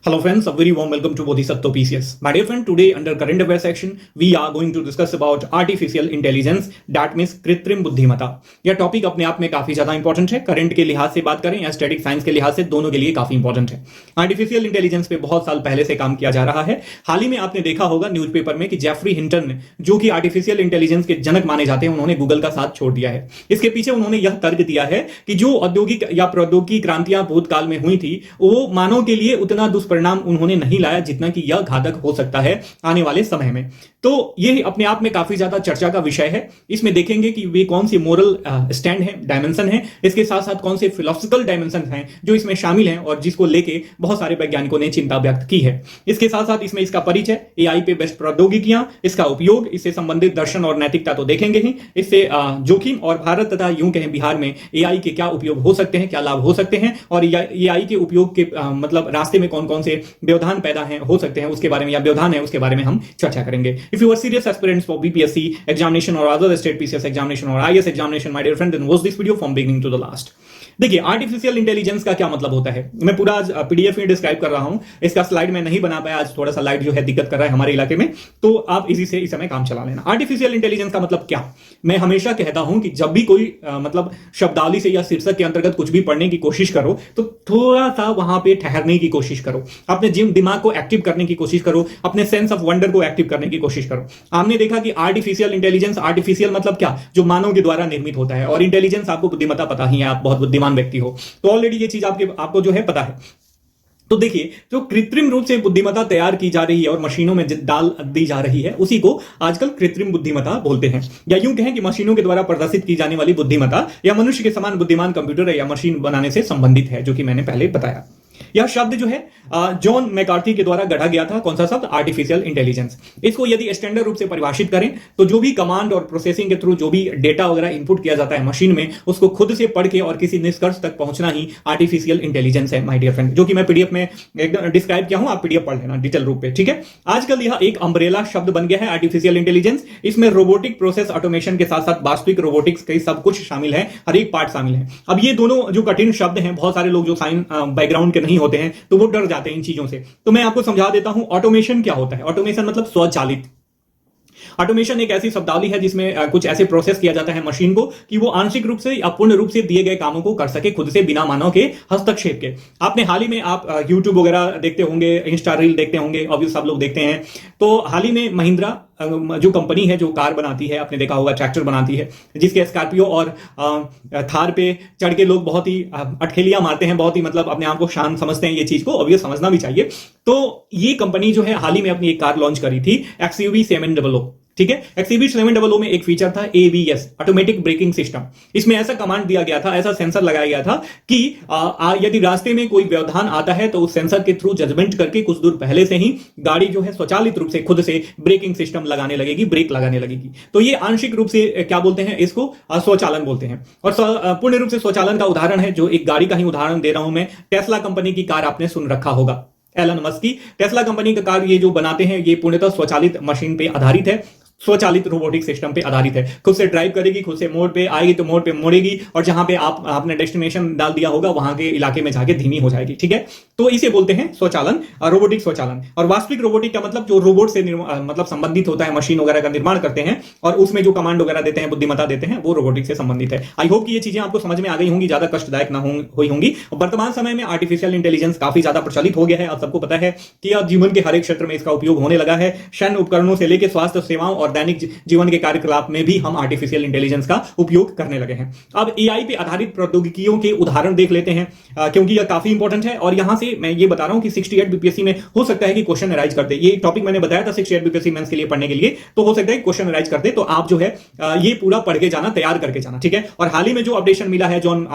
Hello friends, a very warm welcome to Bodhisattva PCS. My dear friend, today under current affairs section, we are going to discuss about artificial intelligence, that means कृत्रिम बुद्धिमत्ता. यह topic अपने आप में काफी ज्यादा important है. Current के लिहाज से बात करें या स्टैटिक साइंस के लिहाज से, दोनों के लिए काफी इंपॉर्टेंट है. आर्टिफिशियल इंटेलिजेंस पे बहुत साल पहले से काम किया जा रहा है. हाल ही में आपने देखा होगा न्यूज़पेपर में कि जेफरी हिंटन, जो कि आर्टिफिशियल इंटेलिजेंस के जनक माने जाते हैं, उन्होंने गूगल का साथ छोड़ दिया है. इसके पीछे उन्होंने यह तर्क दिया है कि जो औद्योगिक या प्रौद्योगिकी क्रांतियां भूतकाल में हुई थी, वो मानव के लिए उतना दुष्परिणाम उन्होंने नहीं लाया जितना कि यह घातक हो सकता है आने वाले समय में. तो यह अपने आप में काफी ज्यादा चर्चा का विषय है. इसमें देखेंगे कि वे कौन सी मोरल स्टैंड है, डायमेंशन है, इसके साथ साथ कौन से फिलोसफिकल डायमेंशन हैं जो इसमें शामिल हैं और जिसको लेके बहुत सारे वैज्ञानिकों ने चिंता व्यक्त की है. इसके साथ साथ इसमें इसका परिचय, एआई पे बेस्ट प्रौद्योगिकियां, इसका उपयोग, इससे संबंधित दर्शन और नैतिकता तो देखेंगे ही. इससे जोखिम और भारत तथा यूं कहें बिहार में एआई के क्या उपयोग हो सकते हैं, क्या लाभ हो सकते हैं और एआई के उपयोग के मतलब रास्ते में कौन कौन से व्यवधान पैदा हो सकते हैं उसके बारे में, या व्यवधान है उसके बारे में हम चर्चा करेंगे. If you are serious aspirants for BPSC examination और अदर स्टेट पीसीएस एग्जामिनेशन और IAS examination, my dear friend, then watch this video from beginning to the last. देखिए, आर्टिफिशियल इंटेलिजेंस का क्या मतलब होता है. मैं पूरा आज पीडीएफ में डिस्क्राइब कर रहा हूं. इसका स्लाइड मैं नहीं बना पाया, आज थोड़ा सा लाइट जो है दिक्कत कर रहा है हमारे इलाके में, तो आप इसी से इस समय काम चला लेना. आर्टिफिशियल इंटेलिजेंस का मतलब क्या. मैं हमेशा कहता हूं कि जब भी कोई मतलब शब्दावली से या शीर्षक के अंतर्गत कुछ भी पढ़ने की कोशिश करो तो थोड़ा सा वहां पे ठहरने की कोशिश करो, अपने दिमाग को एक्टिव करने की कोशिश करो, अपने सेंस ऑफ वंडर को एक्टिव करने की कोशिश करो. हमने देखा कि आर्टिफिशियल इंटेलिजेंस, आर्टिफिशियल मतलब क्या, जो मानव के द्वारा निर्मित होता है, और इंटेलिजेंस आपको बुद्धिमत्ता पता ही है, आप बहुत बुद्धिमान व्यक्ति हो, तो ऑलरेडी ये चीज आपको जो है पता है. तो देखिए, जो कृत्रिम रूप से बुद्धिमत्ता तैयार की जा रही है और मशीनों में डाल दी जा रही है, उसी को आजकल कृत्रिम बुद्धिमत्ता बोलते हैं. या यूं कहें कि मशीनों के द्वारा प्रदर्शित की जाने वाली बुद्धिमत्ता या मनुष्य के समान बुद्धिमान कंप्यूटर या मशीन बनाने से संबंधित है, जो कि मैंने पहले बताया. यह शब्द जो है जॉन मैकार्थी के द्वारा गढ़ा गया था. कौन सा शब्द? Artificial intelligence. इसको यदि स्टैंडर्ड रूप से परिभाषित करें तो जो भी कमांड और प्रोसेसिंग के थ्रू जो भी डेटा वगैरह इनपुट किया जाता है मशीन में, उसको खुद से पढ़ के और किसी निष्कर्ष तक पहुंचना ही आर्टिफिशियल इंटेलिजेंस है, माय डियर फ्रेंड, जो कि मैं पीडीएफ में एकदम डिस्क्राइब किया हूं. आप पीडीएफ पढ़ लेना डिटेल रूप पे, ठीक है. आजकल यह एक अम्ब्रेला शब्द बन गया है, आर्टिफिशियल इंटेलिजेंस. इसमें रोबोटिक प्रोसेस ऑटोमेशन के साथ साथ वास्तविक रोबोटिक्स के सब कुछ शामिल है, हर एक पार्ट शामिल है. अब ये दोनों जो कठिन शब्द हैं, बहुत सारे लोग जो साइंस बैकग्राउंड के नहीं होते हैं तो वो डर जाते हैं इन चीजों से, तो मैं आपको समझा देता हूं. ऑटोमेशन क्या होता है? ऑटोमेशन मतलब स्वचालित. ऑटोमेशन एक ऐसी शब्दावली है जिसमें कुछ ऐसे प्रोसेस किया जाता है मशीन को कि वो आंशिक रूप से या पूर्ण रूप से दिए गए कामों को कर सके खुद से, बिना मानव के हस्तक्षेप के. आपने हाल ही में आप यूट्यूब वगैरह देखते होंगे, इंस्टा रील देखते होंगे, ऑब्वियस सब लोग देखते हैं. तो हाल ही में महिंद्रा जो कंपनी है, जो कार बनाती है, आपने देखा होगा ट्रैक्टर बनाती है, जिसके स्कॉर्पियो और थार पे चढ़ के लोग बहुत ही अटखेलियां मारते हैं, बहुत ही मतलब अपने आप को शान समझते हैं. ये चीज को ऑब्वियस समझना भी चाहिए. तो ये कंपनी जो है हाल ही में अपनी एक कार लॉन्च करी थी, XUV 700. ठीक है, XUV 700 में एक फीचर था ABS, ऑटोमेटिक ब्रेकिंग सिस्टम. इसमें ऐसा कमांड दिया गया था, ऐसा सेंसर लगाया गया था कि यदि रास्ते में कोई व्यवधान आता है तो उस सेंसर के थ्रू जजमेंट करके कुछ दूर पहले से ही गाड़ी जो है स्वचालित रूप से खुद से ब्रेकिंग सिस्टम लगाने लगेगी, ब्रेक लगाने लगेगी. तो ये आंशिक रूप से क्या बोलते हैं, इसको स्वचालन बोलते हैं. और पूर्ण रूप से स्वचालन का उदाहरण है, जो एक गाड़ी का ही उदाहरण दे रहा हूं मैं. टेस्ला कंपनी की कार आपने सुन रखा होगा, एलन मस्क की टेस्ला कंपनी का कार ये जो बनाते हैं, ये पूर्णतः स्वचालित मशीन पे आधारित है, स्वचालित रोबोटिक सिस्टम पे आधारित है. खुद से ड्राइव करेगी, खुद से मोड़ पे आएगी तो मोड़ पे मोड़ेगी, और जहां पे आपने डेस्टिनेशन डाल दिया होगा वहां के इलाके में जाके धीमी हो जाएगी. ठीक है, तो इसे बोलते हैं स्वचालन, रोबोटिक स्वचालन. और वास्तविक रोबोटिक का मतलब जो रोबोट से मतलब संबंधित होता है, मशीन वगैरह का निर्माण करते हैं और उसमें जो कमांड वगैरह देते हैं, बुद्धिमत्ता देते हैं, वो रोबोटिक से संबंधित है. आई होप कि ये चीजें आपको समझ में आ गई होंगी, ज्यादा कष्टदायक ना हुई होंगी. वर्तमान समय में आर्टिफिशियल इंटेलिजेंस काफी ज्यादा प्रचलित हो गया है. आप सबको पता है कि अब जीवन के हर एक क्षेत्र में इसका उपयोग होने लगा है. सैन्य उपकरणों से लेकर स्वास्थ्य सेवाओं और दैनिक जीवन के कार्यकलाप में भी हम आर्टिफिशियल इंटेलिजेंस का उपयोग करने लगे हैं. अब एआई पे आधारित प्रौद्योगिकियों के उदाहरण देख लेते हैं, क्योंकि यह काफी इंपॉर्टेंट है. और यहां से मैं ये बता रहा हूं कि 68 बीपीएससी में हो सकता है कि क्वेश्चन अराइज करते. ये टॉपिक मैंने बताया था 68 बीपीएससी मेंस के लिए पढ़ने के लिए, तो हो सकता है क्वेश्चन अराइज करते. तो आप जो है ये पूरा पढ़ के जाना, तैयार करके जाना. ठीक है. और हाल ही में जो अपडेशन मिला है, जॉन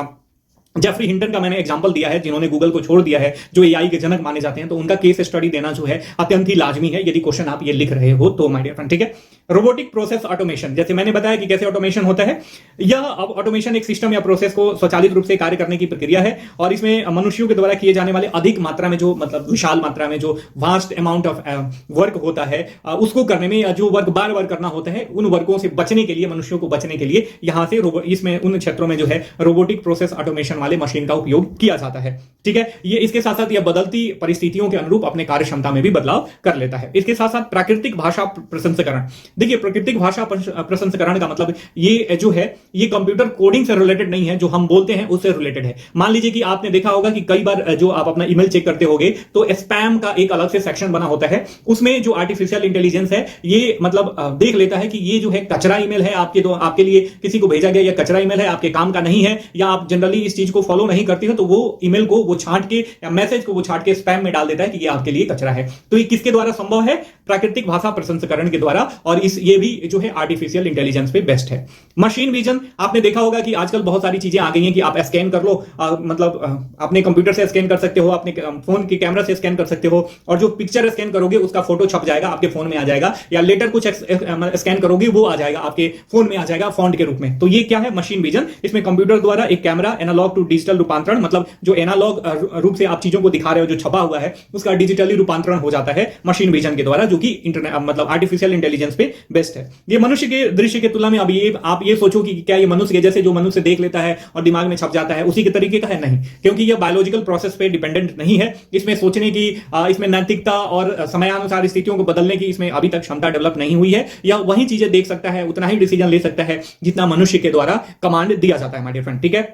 जेफरी हिंटन का मैंने एग्जांपल दिया है, जिन्होंने गूगल को छोड़ दिया है, जो एआई के जनक माने जाते हैं, तो उनका केस स्टडी देना जो है अत्यंत ही लाजमी है यदि क्वेश्चन आप ये लिख रहे हो तो, माय डियर फ्रेंड. ठीक है. रोबोटिक प्रोसेस ऑटोमेशन, जैसे मैंने बताया कि कैसे ऑटोमेशन होता है. यह अब ऑटोमेशन एक सिस्टम या प्रोसेस को स्वचालित रूप से कार्य करने की प्रक्रिया है, और इसमें मनुष्यों के द्वारा किए जाने वाले अधिक मात्रा में जो मतलब विशाल मात्रा में जो वास्ट अमाउंट ऑफ वर्क होता है, उसको करने में, या जो वर्क बार बार करना होता है, उन वर्कों से बचने के लिए, मनुष्यों को बचने के लिए यहां से इसमें उन क्षेत्रों में जो है रोबोटिक प्रोसेस ऑटोमेशन वाले मशीन का उपयोग किया जाता है। ठीक है, ये इसके साथ साथ यह बदलती परिस्थितियों के अनुरूप अपने कार्य क्षमता में भी बदलाव कर लेता है। इसके साथ साथ प्राकृतिक भाषा प्रसंस्करण। देखिए, प्राकृतिक भाषा प्रसंस्करण का मतलब ये जो है, ये कंप्यूटर कोडिंग से रिलेटेड नहीं है, जो हम बोलते हैं उससे रिलेटेड है। मान लीजिए कि आपने देखा होगा कि कई बार जो आप अपना ईमेल चेक करते होगे तो स्पैम का एक अलग से सेक्शन बना होता है, उसमें जो आर्टिफिशियल इंटेलिजेंस है ये मतलब देख लेता है कि ये जो है कचरा ईमेल है, आपके लिए किसी को भेजा गया, या कचरा ईमेल है, आपके काम का नहीं है, या आप जनरली इस चीज को फॉलो नहीं करती हो, तो वो ईमेल को वो छांट के या मैसेज को वो छांट के स्पैम में डाल देता है कि ये आपके लिए कचरा है। तो ये किसके द्वारा संभव है? प्राकृतिक भाषा प्रसंस्करण के द्वारा, और ये भी जो है आर्टिफिशियल इंटेलिजेंस पे बेस्ट है। मशीन विजन, आपने देखा होगा कि आजकल बहुत सारी चीजें आ गई हैं कि आप स्कैन कर लो, मतलब अपने कंप्यूटर से स्कैन कर सकते हो, अपने फोन के कैमरा से स्कैन कर सकते हो, और जो पिक्चर स्कैन करोगे उसका फोटो छप जाएगा, आपके फोन में आ जाएगा, या लेटर कुछ स्कैन करोगे वो आ जाएगा, आपके फोन में आ जाएगा फॉन्ट के रूप में। तो ये क्या है? Machine vision. इसमें कंप्यूटर द्वारा एक कैमरा एनालॉग टू डिजिटल रूपांतरण, मतलब जो एनालॉग रूप से आप चीजों को दिखा रहे हो, जो छपा हुआ है, उसका डिजिटली रूपांतरण हो जाता है मशीन विजन के द्वारा, जो कि इंटरनेट मतलब आर्टिफिशियल इंटेलिजेंस पे बेस्ट है। ये मनुष्य के दृश्य की तुलना में, अब ये आप ये सोचो कि क्या ये मनुष्य के जैसे, जो मनुष्य देख लेता है और दिमाग में छप जाता है, उसी के तरीके का है? नहीं, क्योंकि ये बायोलॉजिकल प्रोसेस पे डिपेंडेंट नहीं है। इसमें सोचने की, इसमें नैतिकता और समयानुसार स्थितियों को बदलने की इसमें अभी तक क्षमता डेवलप नहीं हुई है, या वही चीजें देख सकता है, उतना ही डिसीजन ले सकता है जितना मनुष्य के द्वारा कमांड दिया जाता है, माय डियर फ्रेंड। ठीक है,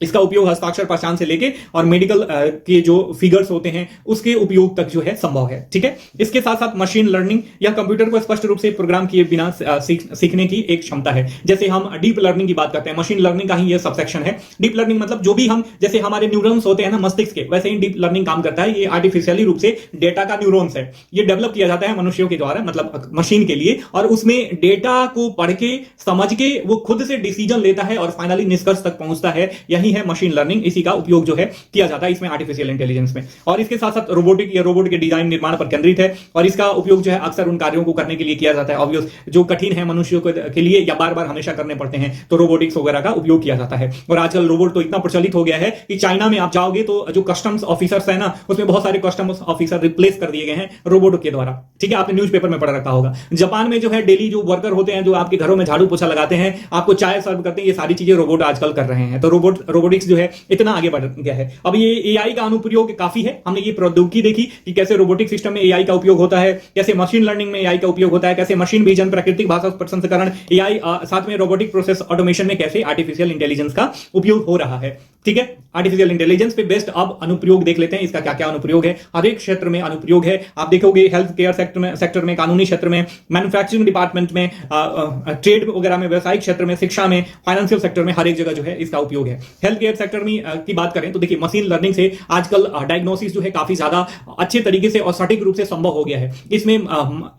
इसका उपयोग हस्ताक्षर पहचान से लेके और मेडिकल के जो फिगर्स होते हैं उसके उपयोग तक जो है संभव है। ठीक है, इसके साथ साथ मशीन लर्निंग, या कंप्यूटर को स्पष्ट रूप से प्रोग्राम किए बिना सीखने की एक क्षमता है। जैसे हम डीप लर्निंग की बात करते हैं, मशीन लर्निंग का ही ये सबसेक्शन है। डीप लर्निंग मतलब जो भी हम, जैसे हमारे न्यूरॉन्स होते हैं ना मस्तिष्क के, वैसे ही डीप लर्निंग काम करता है। ये आर्टिफिशियली रूप से डेटा का न्यूरॉन्स है, ये डेवलप किया जाता है मनुष्यों के द्वारा, मतलब मशीन के लिए, और उसमें डेटा को पढ़ के समझ के वो खुद से डिसीजन लेता है और फाइनली निष्कर्ष तक पहुंचता है। यही है मशीन लर्निंग। इसी का उपयोग जो है किया जाता है इसमें आर्टिफिशियल इंटेलिजेंस में। और इसके साथ साथ रोबोटिक या रोबोट के डिजाइन निर्माण पर केंद्रित है, और इसका उपयोग जो है अक्सर उन कार्यों को करने के लिए किया जाता है ऑब्वियस, जो कठिन है मनुष्यों के लिए या बार बार हमेशा करने पड़ते हैं, तो रोबोटिक्स वगैरह का उपयोग किया जाता है। और आजकल रोबोट तो इतना प्रचलित हो गया है कि चाइना में आप जाओगे तो जो कस्टम्स ऑफिसर्स है ना, उसमें बहुत सारे कस्टम्स ऑफिसर रिप्लेस कर दिए गए हैं रोबोट के द्वारा। ठीक है, आपने न्यूज़पेपर में पढ़ रखा होगा। जापान में जो है डेली जो वर्कर होते हैं, जो आपके घरों में झाड़ू पोछा लगाते हैं, आपको चाय सर्व करते हैं, ये सारी चीजें रोबोट आजकल कर रहे हैं। तो रोबोटिक्स जो है इतना आगे बढ़ गया है। अब ये एआई का अनुप्रयोग काफी है। हमने ये प्रौद्योगिकी देखी कि कैसे रोबोटिक सिस्टम में एआई का उपयोग होता है, कैसे मशीन लर्निंग में एआई का उपयोग होता है, कैसे मशीन विजन, प्राकृतिक भाषा प्रसंस्करण, एआई, साथ में रोबोटिक प्रोसेस ऑटोमेशन में कैसे आर्टिफिशियल इंटेलिजेंस का उपयोग हो रहा है। ठीक है, आर्टिफिशियल इंटेलिजेंस पे बेस्ट अब अनुप्रयोग देख लेते हैं, इसका क्या क्या अनुप्रयोग है। हर एक क्षेत्र में अनुप्रयोग है। आप देखोगे हेल्थ केयर सेक्टर में, कानूनी क्षेत्र में, मैन्युफैक्चरिंग डिपार्टमेंट में, ट्रेड वगैरह में, व्यवसायिक क्षेत्र में, शिक्षा में, फाइनेंशियल सेक्टर में, हर एक जगह जो है इसका उपयोग है। हेल्थ केयर सेक्टर में की बात करें तो देखिए, मशीन लर्निंग से आजकल डायग्नोसिस जो है काफी ज्यादा अच्छे तरीके से और सटीक रूप से संभव हो गया है। इसमें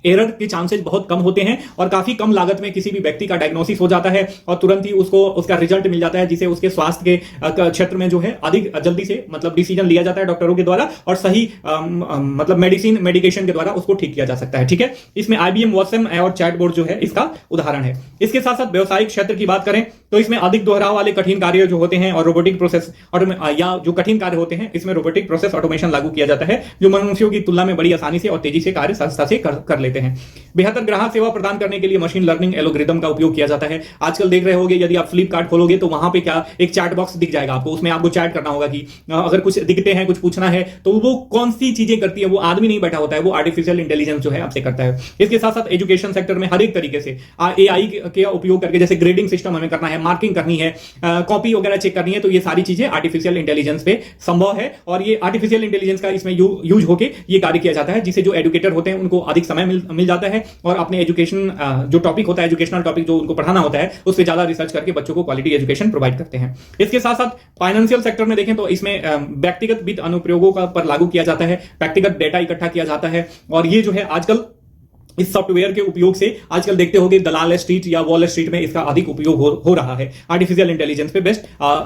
एरर के चांसेस बहुत कम होते हैं, और काफी कम लागत में किसी भी व्यक्ति का डायग्नोसिस हो जाता है, और तुरंत ही उसको उसका रिजल्ट मिल जाता है, जिसे उसके स्वास्थ्य के क्षेत्र में जो है अधिक जल्दी से मतलब डिसीजन लिया जाता है डॉक्टरों के द्वारा, और सही मतलब मेडिकेशन के द्वारा उसको ठीक किया जा सकता है। ठीक है, इसमें IBM वॉटसन और चैटबॉट जो है इसका उदाहरण है। इसके साथ साथ व्यवसायिक क्षेत्र की बात करें तो इसमें अधिक दोहराव वाले कठिन कार्य जो होते हैं और रोबोटिक प्रोसेस या जो कठिन कार्य होते हैं, इसमें रोबोटिक प्रोसेस ऑटोमेशन लागू किया जाता है, जो मनुष्यों की तुलना में बड़ी आसानी से और तेजी से कार्य सहजता से कर लेते हैं। बेहतर ग्राहक सेवा प्रदान करने के लिए मशीन लर्निंग एल्गोरिदम का उपयोग किया जाता है। आजकल देख रहे होंगे, यदि आप फ्लिपकार्ट खोलोगे तो वहां पे क्या एक चैट बॉक्स दिख जाएगा आपको, उसमें आपको चैट करना होगा कि अगर कुछ दिखते हैं, कुछ पूछना है, तो वो कौन सी चीजें करती है, वो आदमी नहीं बैठा होता है, वो आर्टिफिशियल इंटेलिजेंस जो है आपसे करता है। इसके साथ साथ एजुकेशन सेक्टर में हर एक तरीके से एआई के उपयोग करके, जैसे ग्रेडिंग सिस्टम हमें करना है, मार्किंग करनी है, कॉपी वगैरह चेक करनी है, तो ये सारी चीजें आर्टिफिशियल इंटेलिजेंस पे संभव है। और ये आर्टिफिशियल इंटेलिजेंस का इसमें यूज होके ये कार्य किया जाता है, जिससे जो एजुकेटर होते हैं उनको अधिक समय मिल जाता है, और अपने एजुकेशन जो टॉपिक होता है, एजुकेशनल टॉपिक जो उनको पढ़ाना होता है, उस पर ज्यादा रिसर्च करके बच्चों को क्वालिटी एजुकेशन प्रोवाइड करते हैं। इसके साथ साथ फाइनेंशियल सेक्टर में देखें तो इसमें व्यक्तिगत वित्त अनुप्रयोगों पर लागू किया जाता है, व्यक्तिगत डेटा इकट्ठा किया जाता है, और ये जो है आजकल इस सॉफ्टवेयर के उपयोग से आजकल देखते होंगे दलाल स्ट्रीट या वॉल स्ट्रीट में इसका अधिक उपयोग हो रहा है आर्टिफिशियल इंटेलिजेंस पे बेस्ट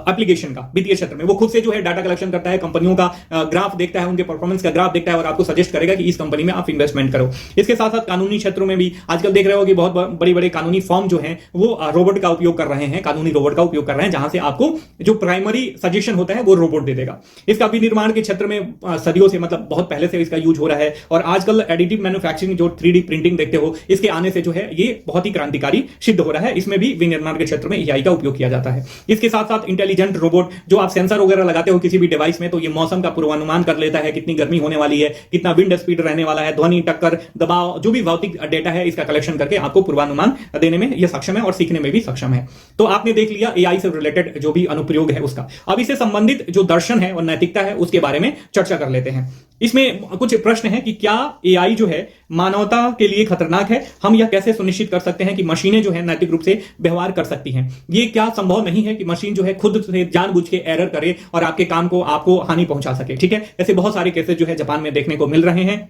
एप्लीकेशन का। वित्तीय क्षेत्र में वो खुद से जो है डाटा कलेक्शन करता है, कंपनियों का ग्राफ देखता है, उनके परफॉर्मेंस का ग्राफ देखता है, और आपको सजेस्ट करेगा कि इस कंपनी में आप इन्वेस्टमेंट करो। इसके साथ साथ कानूनी क्षेत्रों में भी आजकल देख रहे हो कि बहुत बड़ी बड़ी कानूनी फॉर्म जो है वो रोबोट का उपयोग कर रहे हैं, कानूनी रोबोट का उपयोग कर रहे हैं, जहां से आपको जो प्राइमरी सजेशन होता है वो रोबोट दे देगा। इसका विनिर्माण के क्षेत्र में सदियों से मतलब बहुत पहले से इसका यूज हो रहा है, और आजकल एडिटिव मैन्युफैक्चरिंग जो 3D प्रिंटिंग देखते हो, इसके आने से जो है ये बहुत ही क्रांतिकारी सिद्ध हो रहा है। इसमें भी विनिर्माण के क्षेत्र में एआई का उपयोग किया जाता है। इसके साथ साथ इंटेलिजेंट रोबोट, जो आप सेंसर वगैरह लगाते हो किसी भी डिवाइस में, तो ये मौसम का पूर्वानुमान कर लेता है, कितनी गर्मी होने वाली है, कितना विंड स्पीड रहने वाला है, ध्वनि, टक्कर, दबाव, जो भी भौतिक डेटा है इसका कलेक्शन करके आपको पूर्वानुमान देने में यह सक्षम है और सीखने में भी सक्षम है। तो आपने देख लिया एआई से रिलेटेड जो भी अनुप्रयोग है उसका। अब इससे संबंधित जो दर्शन है और नैतिकता है उसके बारे में चर्चा कर लेते हैं। इसमें कुछ प्रश्न है कि क्या एआई जो है मानवता के लिए खतरनाक है? हम यह कैसे सुनिश्चित कर सकते हैं कि मशीनें जो है नैतिक रूप से व्यवहार कर सकती हैं? ये क्या संभव नहीं है कि मशीन जो है खुद से जानबूझ के एरर करे और आपके काम को आपको हानि पहुंचा सके? ठीक है, ऐसे बहुत सारे केसेस जो है जापान में देखने को मिल रहे हैं।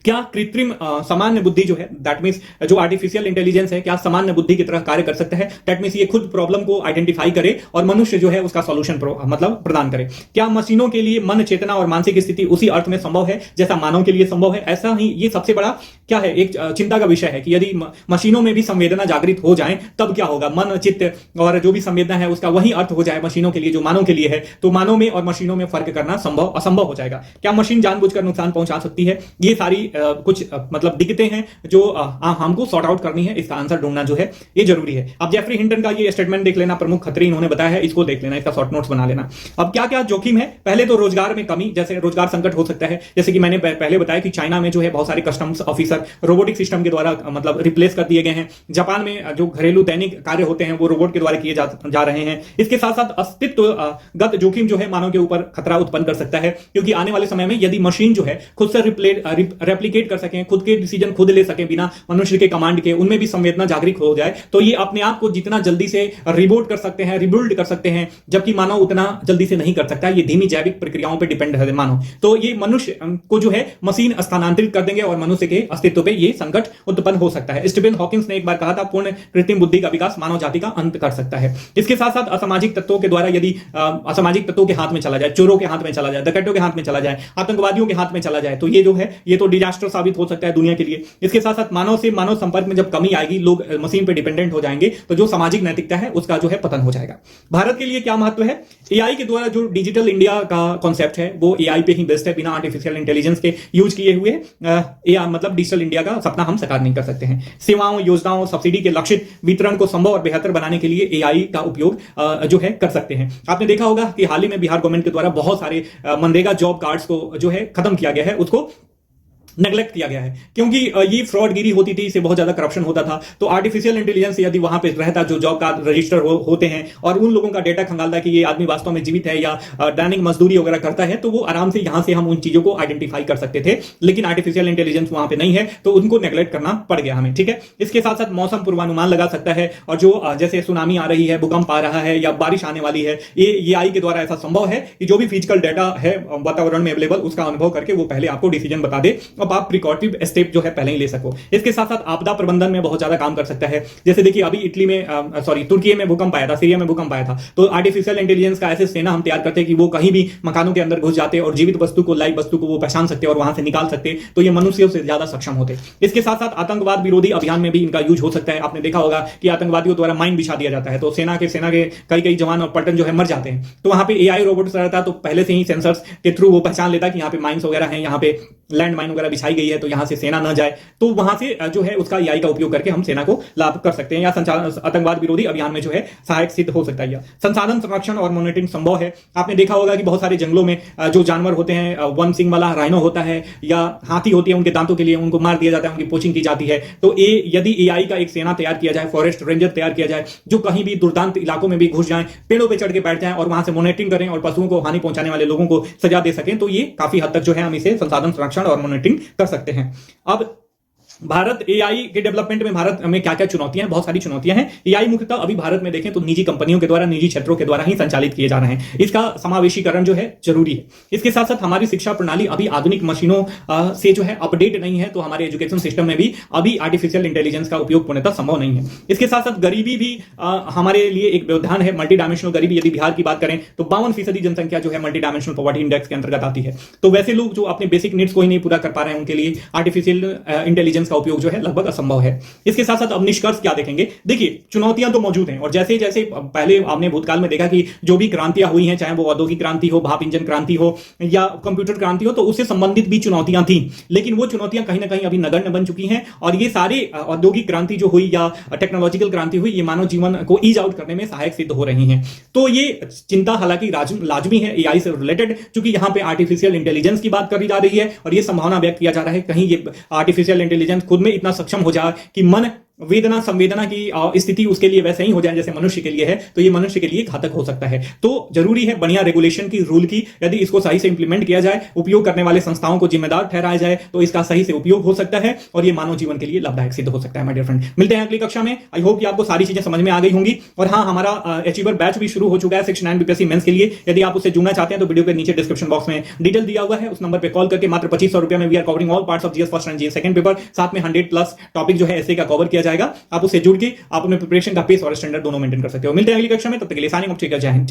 क्या कृत्रिम सामान्य बुद्धि जो है, दैट मींस जो आर्टिफिशियल इंटेलिजेंस है, क्या सामान्य बुद्धि की तरह कार्य कर सकता है? दैट मींस ये खुद प्रॉब्लम को आइडेंटिफाई करे और मनुष्य जो है उसका सॉल्यूशन मतलब प्रदान करे। क्या मशीनों के लिए मन, चेतना और मानसिक स्थिति उसी अर्थ में संभव है जैसा मानव के लिए संभव है? ऐसा ही ये सबसे बड़ा क्या है, एक चिंता का विषय है कि यदि मशीनों में भी संवेदना जागृत हो जाए तब क्या होगा? मन, चित्त और जो भी संवेदना है उसका वही अर्थ हो जाए मशीनों के लिए जो मानव के लिए है, तो मानव में और मशीनों में फर्क करना असंभव हो जाएगा। क्या मशीन जानबूझकर नुकसान पहुंचा सकती है? ये सारी कुछ मतलब दिक्कतें हैं जो हमको सॉर्ट आउट करनी है। इसका आंसर ढूंढना जो है ये जरूरी है। अब जेफरी हिंटन का ये स्टेटमेंट देख लेना, प्रमुख खतरे इन्होंने बताया है, इसको देख लेना, इसका शॉर्ट नोट्स बना लेना। अब क्या क्या जोखिम है? पहले तो रोजगार में कमी, जैसे रोजगार संकट हो सकता है, जैसे कि मैंने पहले बताया कि चाइना में जो है बहुत सारे कस्टम्स ऑफिसर रोबोटिक सिस्टम के द्वारा मतलब रिप्लेस कर दिए गए हैं। जापान में जो घरेलू दैनिक कार्य होते हैं वो रोबोट के द्वारा किए जा रहे हैं। इसके साथ साथ अस्तित्वगत जोखिम जो है मानव के ऊपर खतरा उत्पन्न कर सकता है, क्योंकि आने वाले समय में यदि मशीन जो है खुद से रेप्लिकेट कर सके, खुद के डिसीजन खुद ले सके बिना मनुष्य के कमांड के, उनमें भी संवेदना जागृत हो जाए, तो ये अपने आप को जितना जल्दी से रिबूट कर सकते हैं, रिबिल्ड कर सकते हैं, जबकि मानव उतना जल्दी से नहीं कर सकता। ये धीमी जैविक प्रक्रियाओं पर डिपेंड है मानव। तो ये मनुष्य को जो है मशीन स्थानांतरित कर देंगे और मनुष्य के अस्तित्व पे ये संकट उत्पन्न हो सकता है। स्टीफन हॉकिंस ने एक बार कहा था, पूर्ण कृत्रिम बुद्धि का विकास मानव जाति का अंत कर सकता है। इसके साथ साथ असामाजिक तत्वों के द्वारा यदि असामाजिक तत्वों के हाथ में चला जाए, चोरों के हाथ में चला जाए, डकैतों के हाथ में चला जाए, आतंकवादियों के हाथ में चला जाए, तो ये जो है ये तो डिजास्टर साबित हो सकता है दुनिया के लिए। इसके साथ साथ मानव से मानव संपर्क में जब कमी आएगी, लोग मशीन पे डिपेंडेंट हो जाएंगे, तो जो सामाजिक नैतिकता है उसका जो है पतन हो जाएगा। भारत के लिए क्या महत्व है? एआई के द्वारा जो डिजिटल इंडिया का कॉन्सेप्ट है वो एआई पे ही बेस्ड है, बिना आर्टिफिशियल इंटेलिजेंस के यूज किए हुए एआई मतलब डिजिटल इंडिया का सपना हम साकार नहीं कर सकते हैं। सेवाओं, योजनाओं, सब्सिडी के लक्षित वितरण को संभव और बेहतर बनाने के लिए एआई का उपयोग जो है कर सकते हैं। आपने देखा होगा कि हाल ही में बिहार गवर्नमेंट के द्वारा बहुत सारे मनरेगा जॉब कार्ड्स को जो है खत्म किया गया है, उसको नेग्लेक्ट किया गया है, क्योंकि ये फ्रॉडगिरी होती थी, इससे बहुत ज्यादा करप्शन होता था। तो आर्टिफिशियल इंटेलिजेंस यदि वहां पे रहता, जो जॉब कार्ड रजिस्टर होते हैं और उन लोगों का डेटा खंगालता कि ये आदमी वास्तव में जीवित है या दैनिक मजदूरी वगैरह करता है, तो वो आराम से यहां से हम उन चीजों को आइडेंटिफाई कर सकते थे। लेकिन आर्टिफिशियल इंटेलिजेंस वहां पे नहीं है, तो उनको नेग्लेक्ट करना पड़ गया हमें। ठीक है, इसके साथ साथ मौसम पूर्वानुमान लगा सकता है, और जो जैसे सुनामी आ रही है, भूकंप आ रहा है या बारिश आने वाली है, ये एआई के द्वारा ऐसा संभव है कि जो भी फिजिकल डेटा है वातावरण में अवेलेबल उसका अनुभव करके वो पहले आपको डिसीजन बता दे, अब आप प्रिकॉटिव स्टेप जो है पहले ही ले सको। इसके साथ साथ आपदा प्रबंधन में बहुत ज्यादा काम कर सकता है। जैसे देखिए अभी तुर्की में भूकंप आया था, सीरिया में भूकंप आया था, तो आर्टिफिशियल इंटेलिजेंस का ऐसे सेना हम तैयार करते हैं कि वो कहीं भी मकानों के अंदर घुस जाते और जीवित वस्तु को, लाइव वस्तु को वो पहचान सकते और वहां से निकाल सकते, तो ये मनुष्यों से ज्यादा सक्षम होते। इसके साथ साथ आतंकवाद विरोधी अभियान में भी इनका यूज हो सकता है। आपने देखा होगा कि आतंकवादियों द्वारा माइन बिछा दिया जाता है, तो सेना के कई जवान और पलटन जो है मर जाते हैं, तो वहां पे एआई रोबोट रहता, तो पहले से ही सेंसर्स के थ्रू वो पहचान लेता कि यहाँ पे माइंस वगैरह हैं, यहाँ पे लैंड माइन वगैरह बिछाई गई है, तो यहां से सेना न जाए, तो वहां से जो है उसका एआई का उपयोग करके हम सेना को लाभ कर सकते हैं, या आतंकवाद विरोधी अभियान में जो है सहायक सिद्ध हो सकता है। संसाधन संरक्षण और मॉनिटरिंग संभव है। आपने देखा होगा कि बहुत सारे जंगलों में जो जानवर होते हैं, वन सिंह वाला राइनो होता है या हाथी होती है, उनके दांतों के लिए उनको मार दिया जाता है, उनकी पोचिंग की जाती है। तो यदि एआई का एक सेना तैयार किया जाए, फॉरेस्ट रेंजर तैयार किया जाए, जो कहीं भी दुर्दांत इलाकों में भी घुस जाए, पेड़ों पर चढ़ के बैठ जाए और वहां से मॉनिटरिंग करें और पशुओं को हानि पहुंचाने वाले लोगों को सजा दे सकें, तो ये काफी हद तक जो है हम इसे संसाधन संरक्षण और मॉनिटरिंग कर सकते हैं। अब भारत एआई के डेवलपमेंट में भारत में क्या क्या चुनौतियां हैं? बहुत सारी चुनौतियां हैं। एआई मुख्यतः अभी भारत में देखें तो निजी कंपनियों के द्वारा, निजी क्षेत्रों के द्वारा ही संचालित किए जा रहे हैं। इसका समावेशीकरण जो है जरूरी है। इसके साथ साथ हमारी शिक्षा प्रणाली अभी आधुनिक मशीनों से जो है अपडेट नहीं है, तो हमारे एजुकेशन सिस्टम में भी अभी आर्टिफिशियल इंटेलिजेंस का उपयोग पूर्णतः संभव नहीं है। इसके साथ साथ गरीबी भी हमारे लिए एक व्यवधान है। मल्टी डायमेंशनल गरीबी, यदि बिहार की बात करें तो 52% जनसंख्या जो है मल्टी डायमेंशनल पॉवर्टी इंडेक्स के अंतर्गत आती है। तो वैसे लोग जो अपने बेसिक नीड्स को ही नहीं पूरा कर पा रहे हैं, उनके लिए आर्टिफिशियल इंटेलिजेंस इंटेलिजेंस का उपयोग जो है लगभग असंभव है। इसके साथ साथ अब निष्कर्ष क्या देखेंगे? देखिए, चुनौतियां तो मौजूद हैं और जैसे जैसे पहले आपने भूतकाल में देखा कि जो भी क्रांतियां हुई हैं, चाहे वो औद्योगिक क्रांति हो, भाप इंजन क्रांति हो या कंप्यूटर क्रांति हो, तो उससे संबंधित भी चुनौतियां थी, लेकिन वो चुनौतियां कहीं ना कहीं अभी नगण्य बन चुकी हैं और ये सारे औद्योगिक क्रांति जो हुई या टेक्नोलॉजिकल क्रांति हुई, ये मानव जीवन को ईज आउट करने में सहायक सिद्ध हो रही हैं। तो ये चिंता हालांकि लाजमी है एआई से रिलेटेड, क्योंकि यहां पे आर्टिफिशियल इंटेलिजेंस की बात करी जा रही है और ये संभावना व्यक्त किया जा रहा है कहीं ये आर्टिफिशियल इंटेलिजेंस खुद में इतना सक्षम हो जाए कि मन वेदना संवेदना की स्थिति उसके लिए वैसे ही हो जाए जैसे मनुष्य के लिए है, तो ये मनुष्य के लिए घातक हो सकता है। तो जरूरी है बढ़िया रेगुलेशन की, रूल की, यदि इसको सही से इंप्लीमेंट किया जाए, उपयोग करने वाले संस्थाओं को जिम्मेदार ठहराया जाए, तो इसका सही से उपयोग हो सकता है और ये मानव जीवन के लिए लाभदायक सिद्ध हो सकता है। माय डियर फ्रेंड, मिलते हैं अगली कक्षा में। आई होप कि आपको सारी चीजें समझ में आ गई होंगी। और हाँ, हमारा अचीवर बैच भी शुरू हो चुका है 69 बीपीएससी मेंस के लिए। यदि आप उससे जुड़ना चाहते हैं तो वीडियो के नीचे डिस्क्रिप्शन बॉक्स में डिटेल दिया हुआ है, उस नंबर पर कॉल करके मात्र 2500 रुपए में we are covering all parts of GS first and GS second paper, साथ में 100+ टॉपिक जो है ऐसे का कवर किया जाएगा। आप उससे जुड़ के आप अपने प्रिपरेशन का पेस और स्टैंडर्ड दोनों मेंटेन कर सकते हो। मिलते हैं अगली कक्षा में, तब तक के लिए साइनिंग ऑफ। जय हिंद।